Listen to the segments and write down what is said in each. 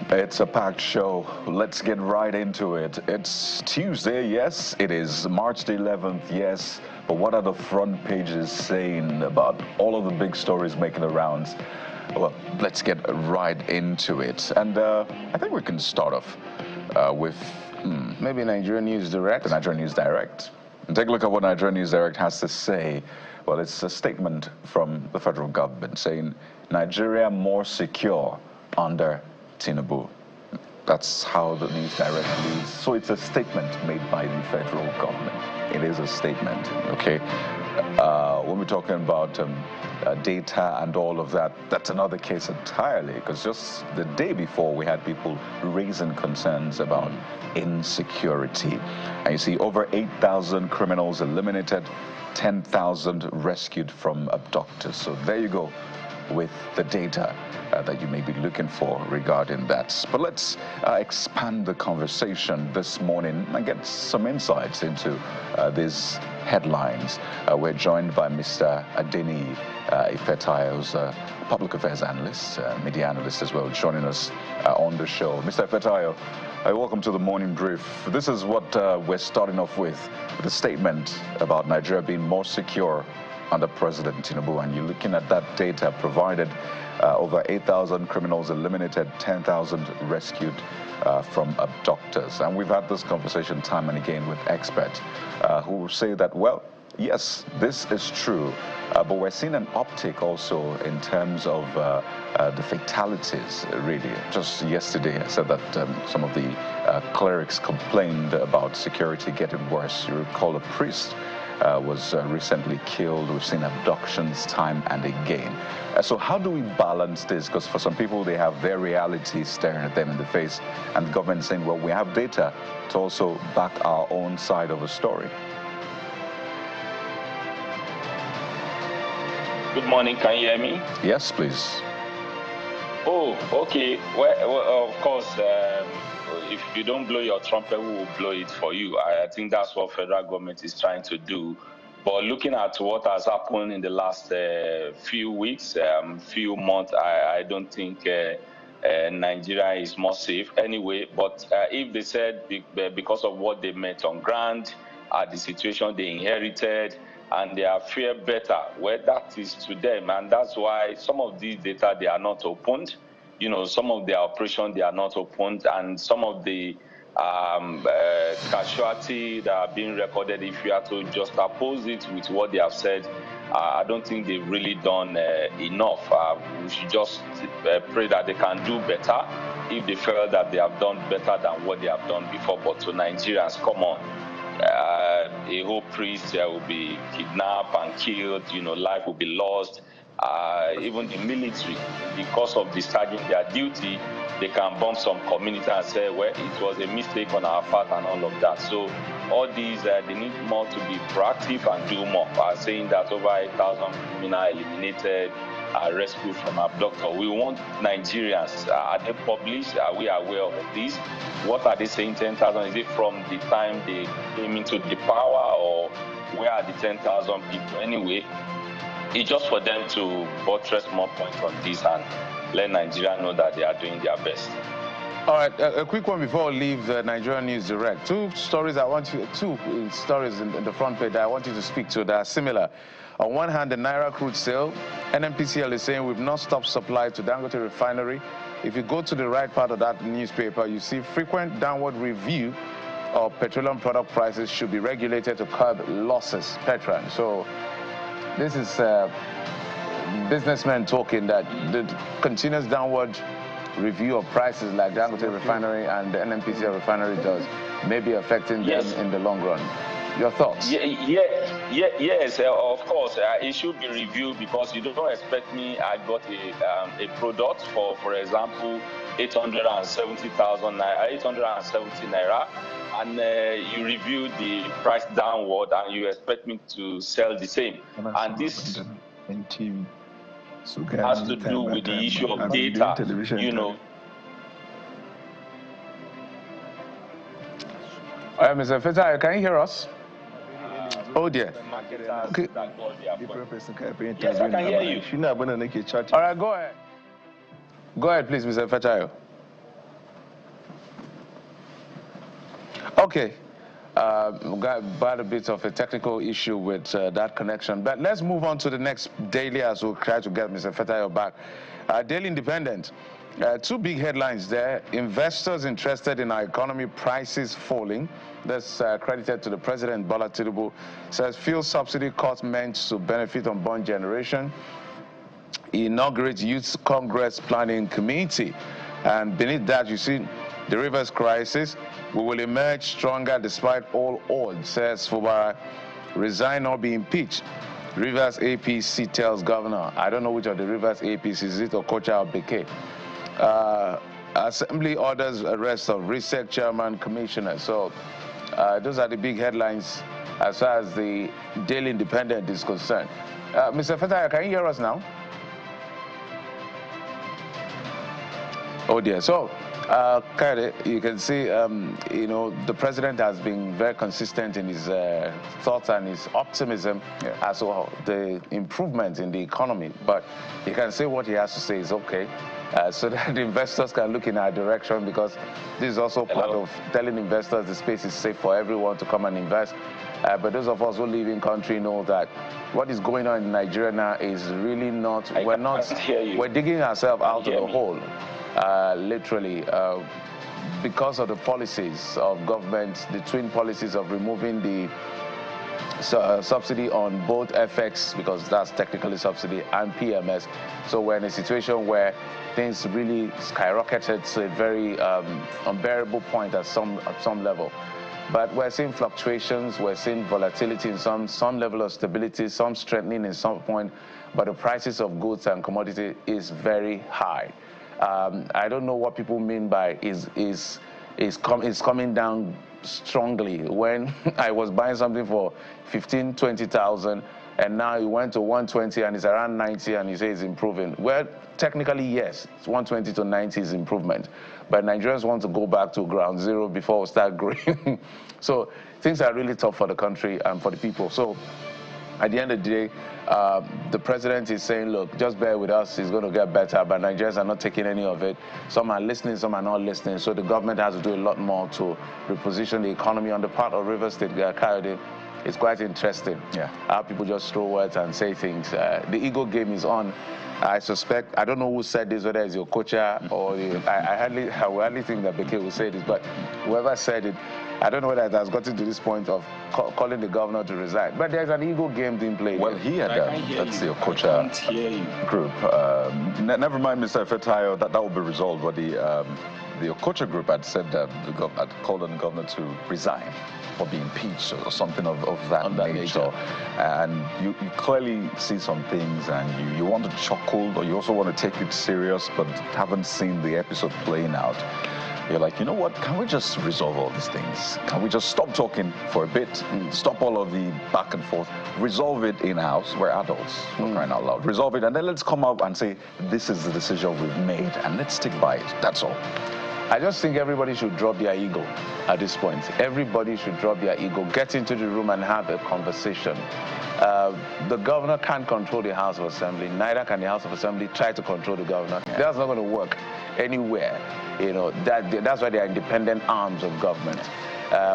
It's a packed show. Let's get right into it. It's Tuesday, yes. It is March the 11th, yes. But what are the front pages saying about all of the big stories making the rounds? Well, let's get right into it. And I think we can start off with maybe Nigeria News Direct. The Nigeria News Direct. And take a look at what Nigeria News Direct has to say. Well, it's a statement from the federal government saying Nigeria more secure under Tinubu. That's how the News Direct reads. So it's a statement made by the federal government. It is a statement, okay? When we're talking about data and all of that, that's another case entirely, because just the day before we had people raising concerns about insecurity. And you see over 8,000 criminals eliminated, 10,000 rescued from abductors. So there you go with the data that you may be looking for regarding that. But let's expand the conversation this morning and get some insights into these headlines. We're joined by Mr. Adeni Ifetayo, who's a public affairs analyst, media analyst as well, joining us on the show. Mr. Ifetayo, welcome to the morning brief. This is what we're starting off with a statement about Nigeria being more secure under President Tinubu, and you're looking at that data provided. Over 8,000 criminals eliminated, 10,000 rescued from abductors. And we've had this conversation time and again with experts who say that, well, yes, this is true, but we're seeing an uptick also in terms of the fatalities, really. Just yesterday, I said that some of the clerics complained about security getting worse. You recall a priest was recently killed. We've seen abductions time and again. So how do we balance this? Because for some people, they have their reality staring at them in the face, and the government saying, well, we have data to also back our own side of a story. Good morning, can you hear me? Yes, please. Oh, okay. Well, of course, if you don't blow your trumpet, we will blow it for you. I think that's what federal government is trying to do. But looking at what has happened in the last few weeks, few months, I don't think Nigeria is more safe anyway. But if they said because of what they met on ground, the situation they inherited, and they are fear better, well, that is to them. And that's why some of these data, they are not opened. You know, some of their operations, they are not opened, and some of the casualty that are being recorded, if you have to just oppose it with what they have said, I don't think they've really done enough. We should just pray that they can do better if they feel that they have done better than what they have done before. But to Nigerians, come on. A whole priest will be kidnapped and killed, you know, life will be lost. Even the military, because of discharging their duty, they can bomb some community and say, well, it was a mistake on our part and all of that. So all these, they need more to be proactive and do more. Saying that over 8,000 criminals eliminated, rescued from abductor. We want Nigerians, are they published? Are we aware of this? What are they saying, 10,000? Is it from the time they came into the power, or where are the 10,000 people? Anyway, it's just for them to buttress more points on this and let Nigeria know that they are doing their best. All right, a quick one before we leave the Nigeria News Direct. Two stories in the front page that I want you to speak to that are similar. On one hand, the Naira-for-crude sale, NNPCL is saying we've not stopped supply to Dangote refinery. If you go to the right part of that newspaper, you see frequent downward review of petroleum product prices should be regulated to curb losses, Petran. So this is businessmen talking that the continuous downward review of prices like Dangote refinery and the NNPCL refinery does may be affecting them in the long run. Your thoughts? Yes, of course. It should be reviewed, because you don't expect me. I got a product for example, 870,000 naira, 870 naira, and you review the price downward, and you expect me to sell the same. And this has to do with the issue of data, you know. Mr. Fetayo, can you hear us? Oh dear. Okay. Yes, I can hear you. All right, go ahead. Go ahead, please, Mr. Fetayo. Okay. We got about a bit of a technical issue with that connection. But let's move on to the next daily as we'll try to get Mr. Fetayo back. Daily Independent. Two big headlines there. Investors interested in our economy, prices falling. That's credited to the President, Bola Tinubu. Says fuel subsidy cut meant to benefit unborn generation. He inaugurates Youth Congress Planning Committee. And beneath that, you see the Rivers crisis. We will emerge stronger despite all odds, says Fubara. Resign or be impeached. Rivers APC tells governor. I don't know which of the Rivers APC, is it Okocha or Beke? Assembly orders arrest of RISEC chairman commissioner. So those are the big headlines as far as the Daily Independent is concerned. Mr. Fetayo, can you hear us now? Oh dear. So, Kyle, you can see, you know, the president has been very consistent in his thoughts and his optimism as to the improvement in the economy. But you can say what he has to say is okay, so that the investors can look in our direction, because this is also part of telling investors the space is safe for everyone to come and invest. But those of us who live in country know that what is going on in Nigeria now is really not, we're digging ourselves out of the hole. Literally, because of the policies of government, the twin policies of removing the subsidy on both FX, because that's technically subsidy, and PMS. So we're in a situation where things really skyrocketed to a very unbearable point at some level. But we're seeing fluctuations, we're seeing volatility in some level of stability, some strengthening in some point, but the prices of goods and commodity is very high. I don't know what people mean by is coming down strongly. When I was buying something for 15, 20,000, and now it went to 120 and it's around 90, and you say it's improving. Well, technically, yes, it's 120 to 90 is improvement. But Nigerians want to go back to ground zero before we start growing. So things are really tough for the country and for the people. So at the end of the day, the president is saying, look, just bear with us, it's going to get better, but Nigerians are not taking any of it. Some are listening, some are not listening, so the government has to do a lot more to reposition the economy. On the part of Rivers State, it's quite interesting how people just throw words and say things. The ego game is on. I suspect, I don't know who said this, whether it's your coach or I hardly think that Beke will say this, but whoever said it, I don't know whether it has gotten to this point of calling the governor to resign. But there's an ego game being played. Well, he had that's the Okocha group. Never mind, Mr. Fetayo, that will be resolved. But the Okocha group had said that had called on the governor to resign or be impeached or something of that nature. And you clearly see some things and you want to chuckle, or you also want to take it serious, but haven't seen the episode playing out. You're like, you know what, can we just resolve all these things? Can we just stop talking for a bit, stop all of the back and forth, resolve it in-house? We're adults, we're crying out loud. Resolve it, and then let's come out and say, this is the decision we've made, and let's stick by it, that's all. I just think everybody should drop their ego at this point. Everybody should drop their ego, get into the room and have a conversation. The governor can't control the House of Assembly, neither can the House of Assembly try to control the governor. That's not going to work anywhere. You know, that's why they are independent arms of government.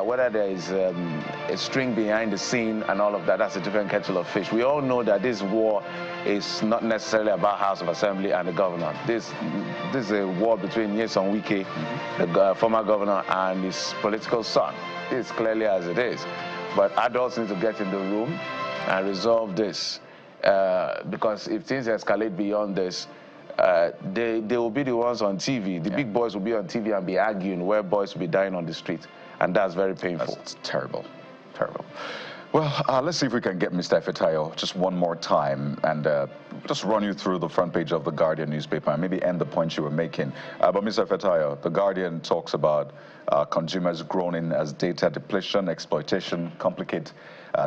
Whether there is a string behind the scene and all of that, that's a different kettle of fish. We all know that this war is not necessarily about House of Assembly and the governor. This is a war between Nyesom Wike, the former governor, and his political son. It's clearly as it is. But adults need to get in the room and resolve this, because if things escalate beyond this, they will be the ones on TV. The big boys will be on TV and be arguing, where boys will be dying on the street. And that's very painful. That's terrible, terrible. Well, let's see if we can get Mr. Fetayo just one more time and just run you through the front page of the Guardian newspaper and maybe end the point you were making. But Mr. Fetayo, the Guardian talks about consumers groaning as data depletion, exploitation complicate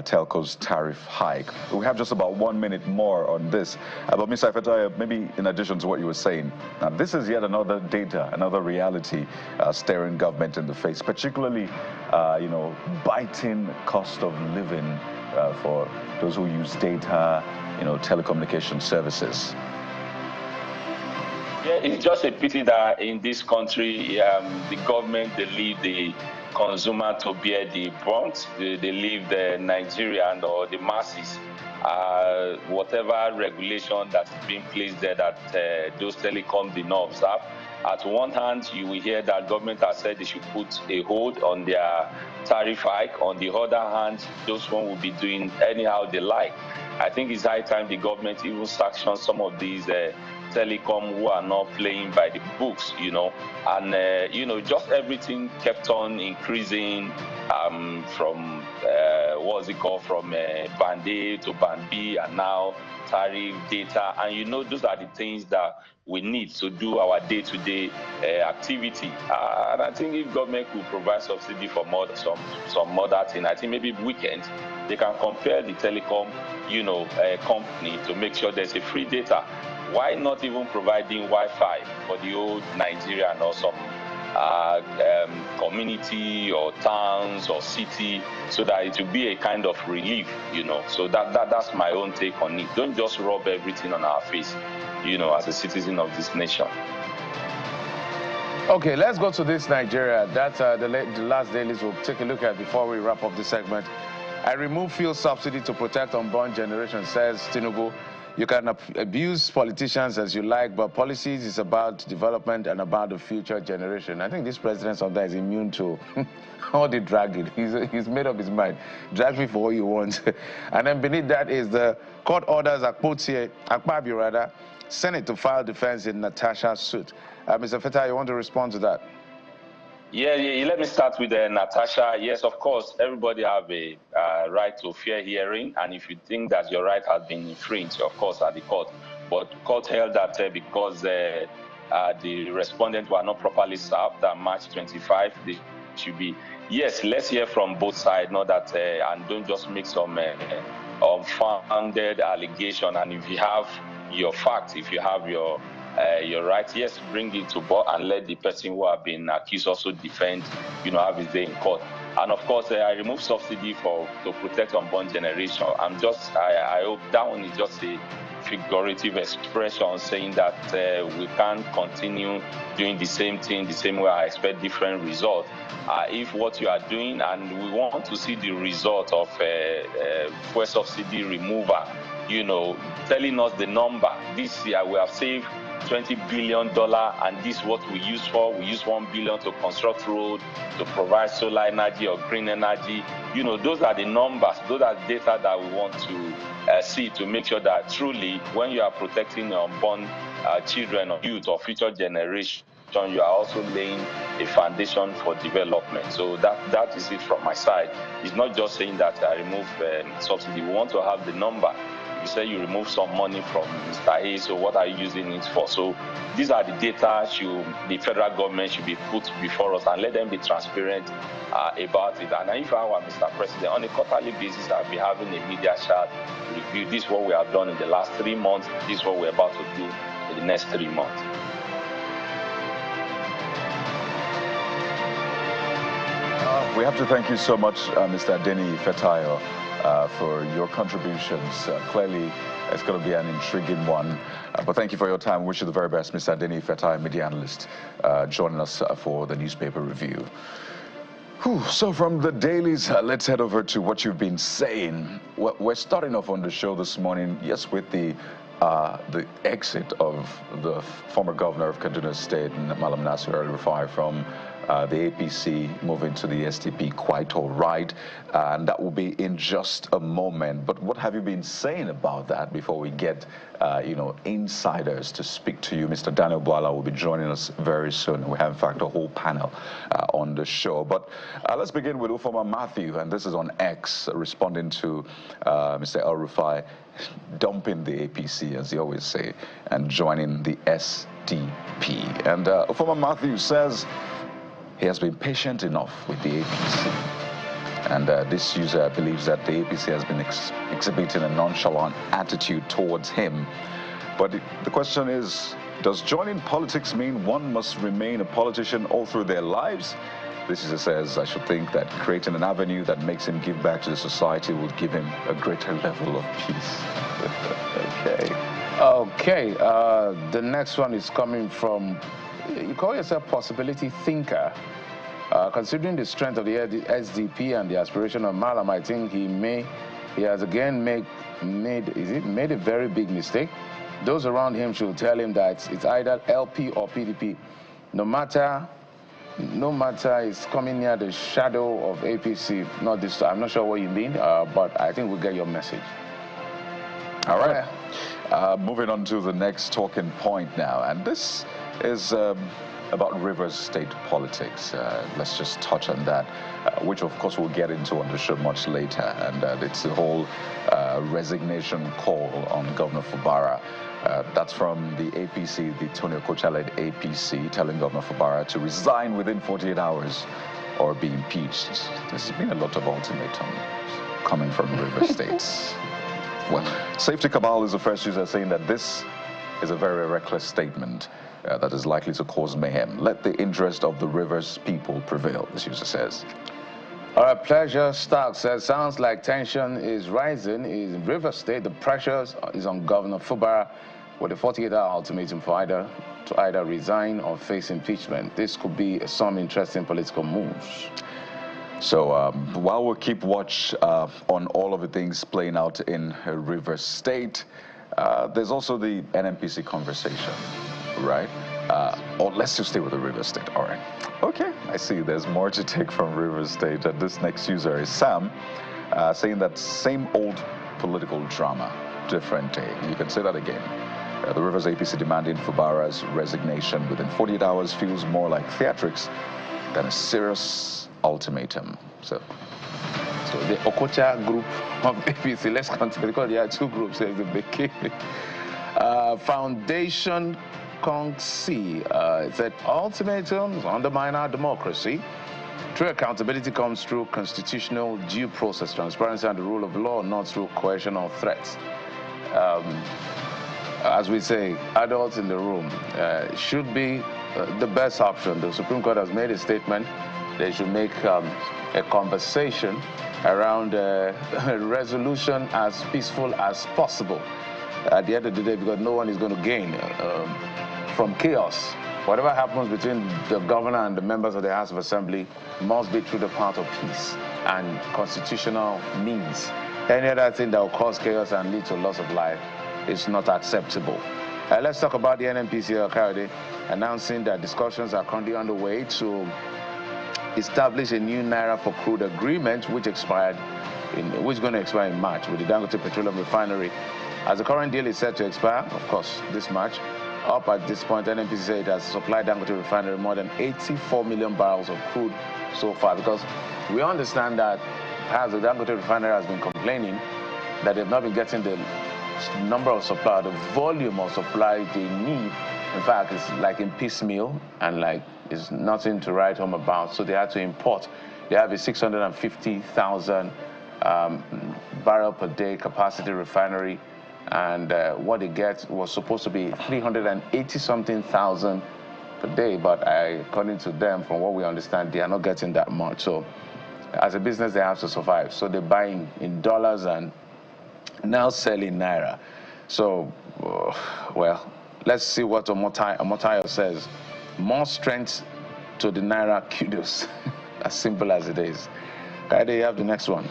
telco's tariff hike. We have just about 1 minute more on this. But Mr. Fetayo, maybe in addition to what you were saying, now this is yet another data, another reality staring government in the face, particularly, you know, biting cost of living for those who use data, you know, telecommunication services. Yeah, it's just a pity that in this country, the government, they leave the consumer to bear the brunt. They leave the Nigerian or the masses. Whatever regulation that's being placed there that those telecom did not observe. At one hand, you will hear that government has said they should put a hold on their tariff hike. On the other hand, those one will be doing anyhow they like. I think it's high time the government even sanctions some of these telecom who are not playing by the books, and just everything kept on increasing from what's it called, from band A to band B, and now tariff, data, and those are the things that we need to do our day-to-day activity. And I think if government could provide subsidy for some other thing, I think maybe weekends they can compare the telecom, company to make sure there's a free data. Why not even providing Wi-Fi for the old Nigerian or some community or towns or city, so that it will be a kind of relief, So that's my own take on it. Don't just rub everything on our face, as a citizen of this nation. Okay, let's go to this Nigeria. That's the last dailies we'll take a look at before we wrap up the segment. I remove fuel subsidy to protect unborn generation, says Tinubu. You can abuse politicians as you like, but policies is about development and about the future generation. I think this president sometimes is immune to all the dragging. He's made up his mind. Drag me for all you want. And then beneath that is the court orders Akpabio rather, Senate to file defense in Natasha's suit. Mr. Feta, you want to respond to that? Yeah, let me start with Natasha. Yes, of course, everybody have a right to fair hearing, and if you think that your right has been infringed, of course, at the court. But court held that because the respondents were not properly served on March 25, they should be. Yes, let's hear from both sides, not that, and don't just make some unfounded allegation. And if you have your facts, if you have your right, yes, bring it to board and let the person who have been accused also defend, have his day in court. And of course, I remove subsidy to protect unborn generation. I hope that one is just a figurative expression saying that we can't continue doing the same thing the same way. I expect different results. If what you are doing, and we want to see the result of fuel subsidy removal, telling us the number. This year we have saved $20 billion, and this is what we use for. We use $1 billion to construct road, to provide solar energy or green energy. Those are the numbers, those are data that we want to see, to make sure that truly, when you are protecting unborn children or youth or future generation, you are also laying a foundation for development. So that is it from my side. It's not just saying that I remove subsidy. We want to have the number. You say you remove some money from Mr. A, so what are you using it for? So these are the data the federal government should be put before us, and let them be transparent about it. And if I were Mr. President, on a quarterly basis, I'll be having a media chat review. This is what we have done in the last 3 months. This is what we're about to do in the next 3 months. We have to thank you so much, Mr. Adeni Fetayo, for your contributions. Clearly, it's going to be an intriguing one. But thank you for your time. Wish you the very best, Mr. Adeni Fetayo, media analyst, joining us for the newspaper review. So from the dailies, let's head over to what you've been saying. We're starting off on the show this morning, yes, with the exit of the former governor of Kaduna State, Malam Nasir El-Rufai, from the APC, moving to the SDP. Quite all right, and that will be in just a moment. But what have you been saying about that before we get insiders to speak to you? Mr. Daniel Bwala will be joining us very soon. We have, in fact, a whole panel on the show. But let's begin with Ufoma Matthew, and this is on X, responding to Mr. El-Rufai dumping the APC, as they always say, and joining the SDP. And Ufoma Matthew says he has been patient enough with the APC. And this user believes that the APC has been exhibiting a nonchalant attitude towards him. But the question is, does joining politics mean one must remain a politician all through their lives? This user says, I should think that creating an avenue that makes him give back to the society will give him a greater level of peace. Okay, the next one is coming from, you call yourself possibility thinker. Considering the strength of the SDP and the aspiration of Malam, I think he has again made a very big mistake. Those around him should tell him that it's either LP or PDP. No matter it's coming near the shadow of APC. Not this time. I'm not sure what you mean, but I think we'll get your message. All right. Moving on to the next talking point now, and this is about Rivers State politics. Let's just touch on that, which of course we'll get into on the show much later, and it's the whole resignation call on Governor Fubara. That's from the APC, the Tony Okocha-led APC, telling Governor Fubara to resign within 48 hours or be impeached. There's been a lot of ultimatum coming from Rivers States. Well, Safety Cabal is the first user saying that this is a very reckless statement that is likely to cause mayhem. Let the interest of the Rivers people prevail, this user says. All right, Pleasure Stark says, sounds like tension is rising in Rivers State. The pressure is on Governor Fubara with a 48-hour ultimatum for to either resign or face impeachment. This could be some interesting political moves. So while we keep watch on all of the things playing out in Rivers State, there's also the NNPC conversation, right? Or let's just stay with the Rivers State. All right. Okay, I see there's more to take from Rivers State. And this next user is Sam, saying that same old political drama, different day. You can say that again. The Rivers APC demanding Fubara's resignation within 48 hours feels more like theatrics than a serious ultimatum. So the Okocha group of APC, let's continue because there are two groups. There's the big Foundation Kong C said ultimatums undermine our democracy. True accountability comes through constitutional due process, transparency, and the rule of law, not through coercion or threats. As we say, adults in the room should be the best option. The Supreme Court has made a statement. They should make a conversation around a resolution as peaceful as possible at the end of the day, because no one is going to gain from chaos. Whatever happens between the governor and the members of the House of Assembly must be through the path of peace and constitutional means. Any other thing that will cause chaos and lead to loss of life is not acceptable. Let's talk about the NNPC Kayode announcing that discussions are currently underway to establish a new Naira-for-crude agreement, which is going to expire in March with the Dangote Petroleum Refinery. As the current deal is set to expire, of course, this March, up at this point, NNPC said it has supplied Dangote Refinery more than 84 million barrels of crude so far, because we understand that as the Dangote Refinery has been complaining that they've not been getting the number of supply, the volume of supply they need. In fact, it's like in piecemeal and like it's nothing to write home about. So they had to import. They have a 650,000 barrel per day capacity refinery, and what they get was supposed to be 380-something thousand per day. But according to them, from what we understand, they are not getting that much. So as a business, they have to survive. So they're buying in dollars and now selling Naira. So, well, let's see what Omotayo says. More strength to the Naira kudos. As simple as it is. Kayode, you have the next one.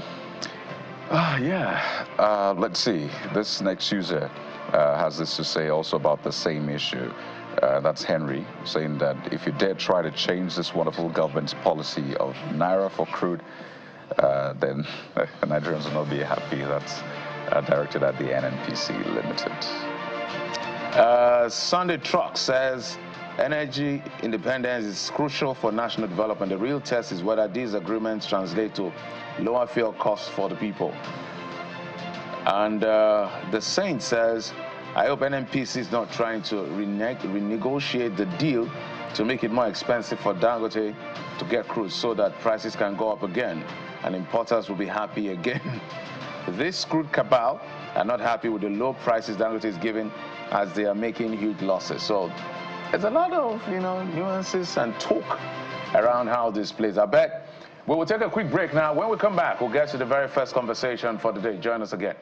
Let's see. This next user has this to say also about the same issue. That's Henry, saying that if you dare try to change this wonderful government's policy of Naira-for-crude, then Nigerians will not be happy. That's directed at the NNPC Limited. Sunday Truck says energy independence is crucial for national development. The real test is whether these agreements translate to lower fuel costs for the people. And the Saint says, I hope NNPC is not trying to renegotiate the deal to make it more expensive for Dangote to get crude so that prices can go up again and importers will be happy again. This crude cabal are not happy with the low prices Dangote is giving as they are making huge losses. So there's a lot of, nuances and talk around how this plays. I bet we will take a quick break now. When we come back, we'll get to the very first conversation for the day. Join us again.